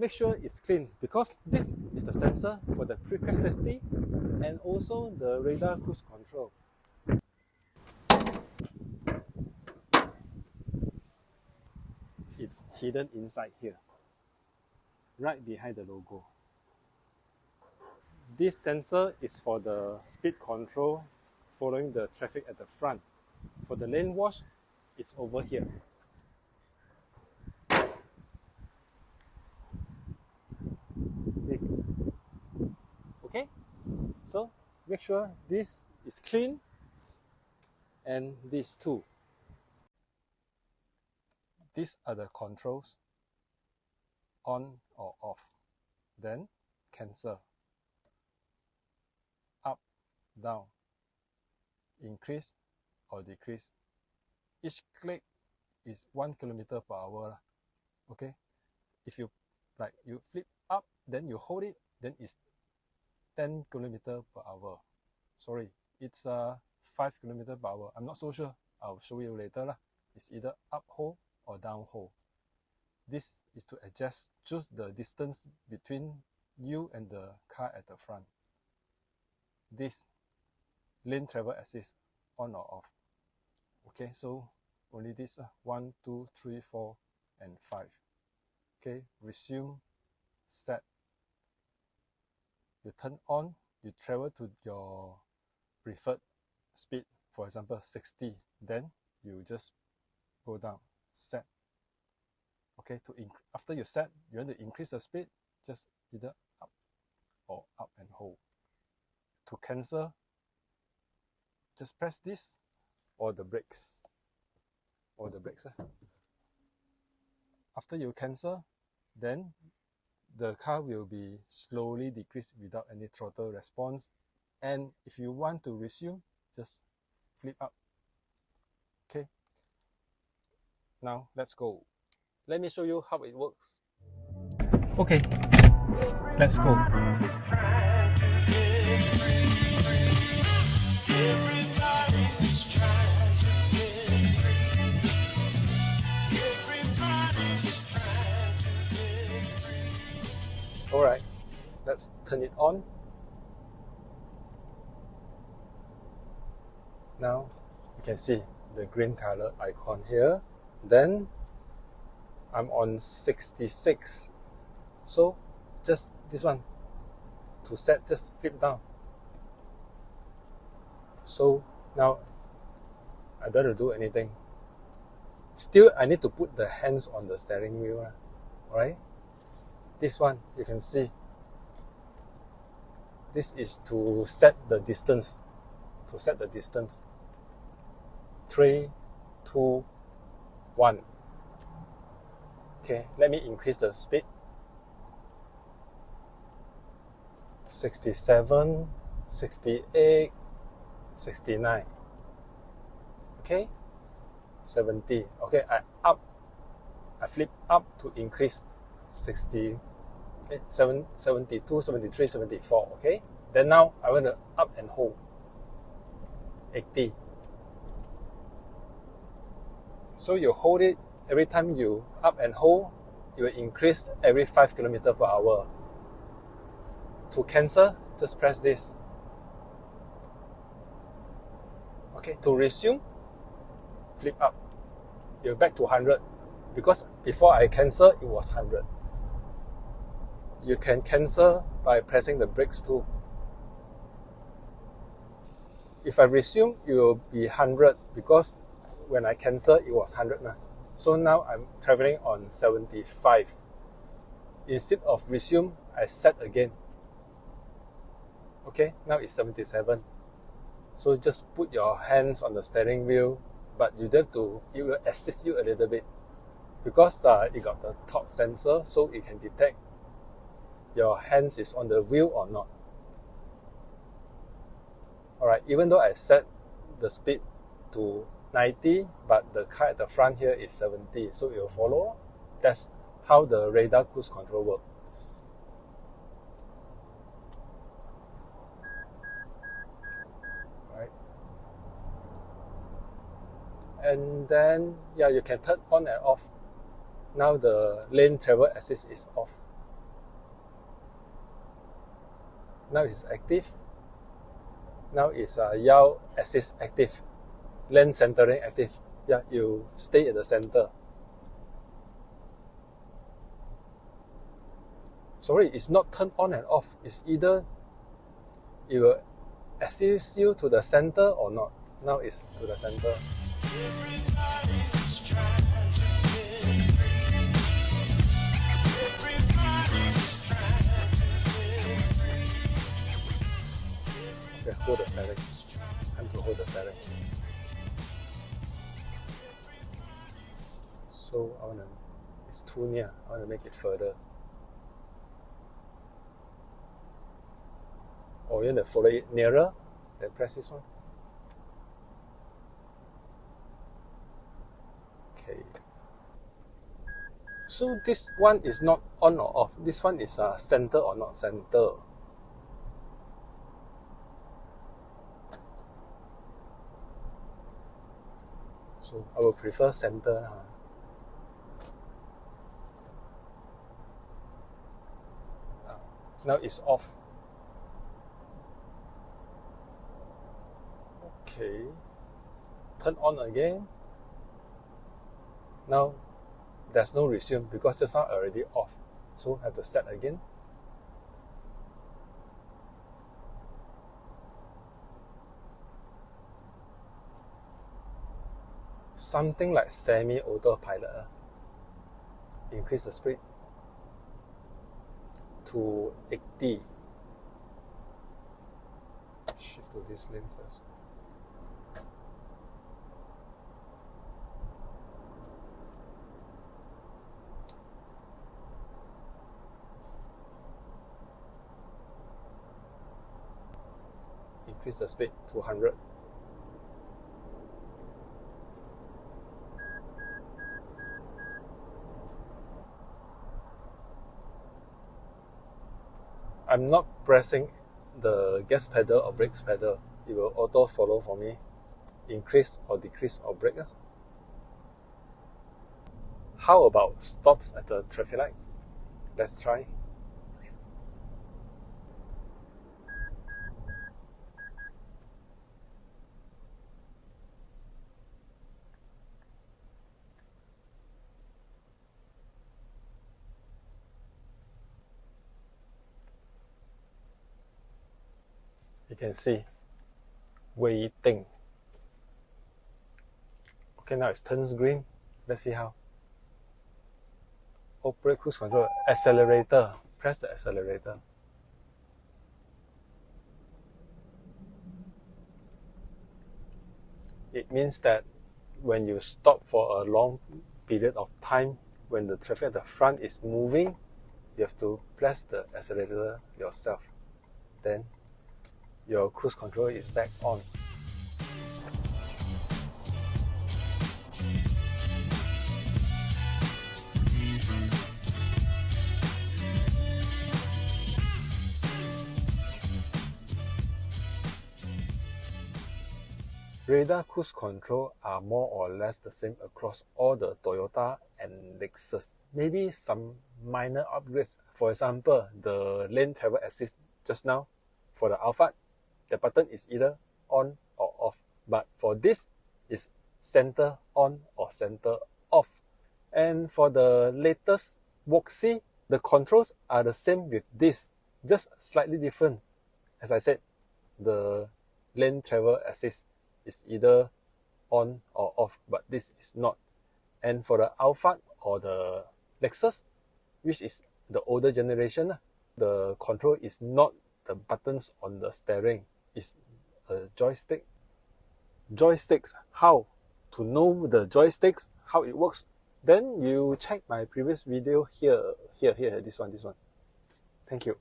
make sure it's clean, because this is the sensor for the pre-crash safety and also the radar cruise control. It's hidden inside here, right behind the logo. This sensor is for the speed control following the traffic at the front. For the lane watch, it's over here. This. Okay? So make sure this is clean, and this too. These are the controls, on or off. Then cancel. Up, down, increase or decrease. Each click is 1 km/h. Okay? If you flip up, then you hold it, then it's 10 km/h. Sorry, it's 5 km/h. I'm not so sure. I'll show you later. It's either up hold or down hold. This is to adjust, choose the distance between you and the car at the front. This lane travel assist, on or off. Okay, so only this 1, 2, 3, 4, and 5. Okay, resume, set. You turn on, you travel to your preferred speed, for example 60. Then you just go down, set. Okay, after you set, you want to increase the speed, just either up or up and hold. To cancel, just press this or the brakes. After you cancel, then the car will be slowly decreased without any throttle response. And if you want to resume, just flip up. Okay. Now let's go. Let me show you how it works. Okay, let's go. Alright, let's turn it on. Now you can see the green color icon here. Then I'm on 66. So just this one. To set, just flip down. So now I don't have to do anything. Still, I need to put the hands on the steering wheel. Alright? This one, you can see. This is to set the distance. 3, 2, 1. Okay, let me increase the speed. 67, 68, 69. Okay, 70. Okay, I flip up to increase 60, 72, 73, 74. Okay, then now I want to up and hold 80. So you hold it every time you up and hold, you will increase every 5 km/h. To cancel, just press this. Okay, to resume, flip up. You're back to 100. Because before I cancel, it was 100. You can cancel by pressing the brakes too. If I resume, it will be 100 because when I cancel, it was 100 now. So now I'm traveling on 75. Instead of resume, I set again. Okay, now it's 77. So just put your hands on the steering wheel, but you have to, it will assist you a little bit because it got the torque sensor, so it can detect your hands is on the wheel or not. Alright, even though I set the speed to 90, but the car at the front here is 70, so it will follow. That's how the radar cruise control works. Right. And then, yeah, you can turn on and off. Now the lane travel assist is off. Now it's active. Now it's yaw assist active. Lane centering active. Yeah, you stay at the center. Sorry, it's not turned on and off. It's either it will assist you to the center or not. Now it's to the center. Okay, hold the steering. Time to hold the steering. So it's too near. I want to make it further. Or you want to follow it nearer, then press this one. Okay. So this one is not on or off. This one is center or not center. So I will prefer center. Now it's off. Okay. Turn on again. Now there's no resume because just now already off. So I have to set again. Something like semi-autopilot. Increase the speed to 80. Shift to this lane first. Increase the speed to 100. I'm not pressing the gas pedal or brakes pedal. It will auto follow for me. Increase or decrease or brake. How about stops at the traffic light? Let's try. You can see waiting. Okay, now it turns green. Let's see how. Brake cruise control, accelerator. Press the accelerator. It means that when you stop for a long period of time, when the traffic at the front is moving, you have to press the accelerator yourself. Then your cruise control is back on. Radar cruise control are more or less the same across all the Toyota and Lexus. Maybe some minor upgrades. For example, the lane travel assist just now for the Alphard, the button is either on or off. But for this, it's center on or center off. And for the latest Voxy, the controls are the same with this, just slightly different. As I said, the lane travel assist is either on or off, but this is not. And for the Alphard or the Lexus, which is the older generation, the control is not the buttons on the steering, it's a joystick. Joysticks, how to know the joysticks, how it works, then you check my previous video here, this one. Thank you.